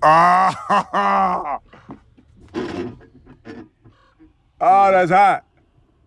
Ah, oh, that's hot.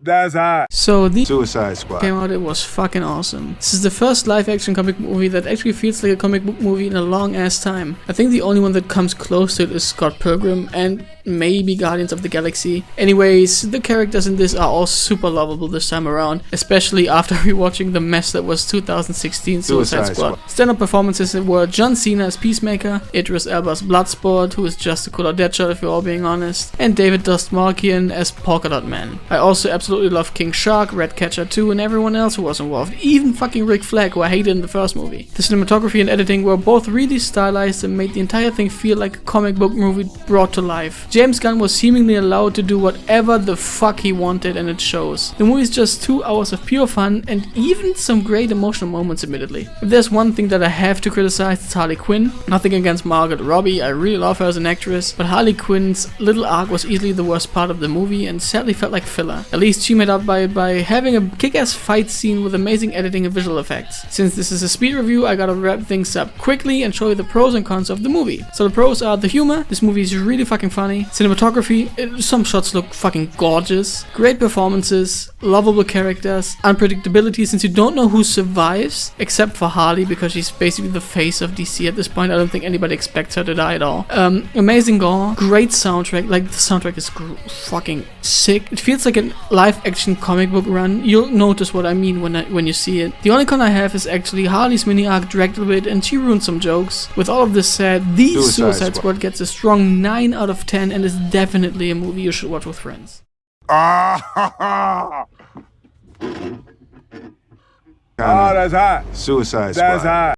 That's hot. So the Suicide Squad came out, it was fucking awesome. This is the first live-action comic book movie that actually feels like a comic book movie in a long-ass time. I think the only one that comes close to it is Scott Pilgrim and maybe Guardians of the Galaxy. Anyways, the characters in this are all super lovable this time around, especially after rewatching the mess that was 2016 Suicide Squad. Stand-up performances were John Cena as Peacemaker, Idris Elba's Bloodsport, who is just a cooler Deadshot if you're all being honest, and David Dastmalchian as Polka Dot Man. I also absolutely love King Shark, Ratcatcher 2, and everyone else who was involved, even fucking Rick Flag, who I hated in the first movie. The cinematography and editing were both really stylized and made the entire thing feel like a comic book movie brought to life. James Gunn was seemingly allowed to do whatever the fuck he wanted, and it shows. The movie is just 2 hours of pure fun and even some great emotional moments, admittedly. If there's one thing that I have to criticize, it's Harley Quinn. Nothing against Margot Robbie, I really love her as an actress, but Harley Quinn's little arc was easily the worst part of the movie and sadly felt like filler. At least she made up by having a kick-ass fight scene with amazing editing and visual effects. Since this is a speed review, I gotta wrap things up quickly and show you the pros and cons of the movie. So the pros are the humor, this movie is really fucking funny, cinematography, some shots look fucking gorgeous, great performances, lovable characters, unpredictability since you don't know who survives, except for Harley because she's basically the face of DC at this point. I don't think anybody expects her to die at all. Amazing gore, great soundtrack, like the soundtrack is fucking sick. It feels like a live action comic book run. You'll notice what I mean when you see it. The only con I have is actually Harley's mini arc dragged a little bit and she ruined some jokes. With all of this said, the Suicide Squad gets a strong 9 out of 10 and is definitely a movie you should watch with friends. Ah, oh, that's hot. Suicide Squad. That's hot.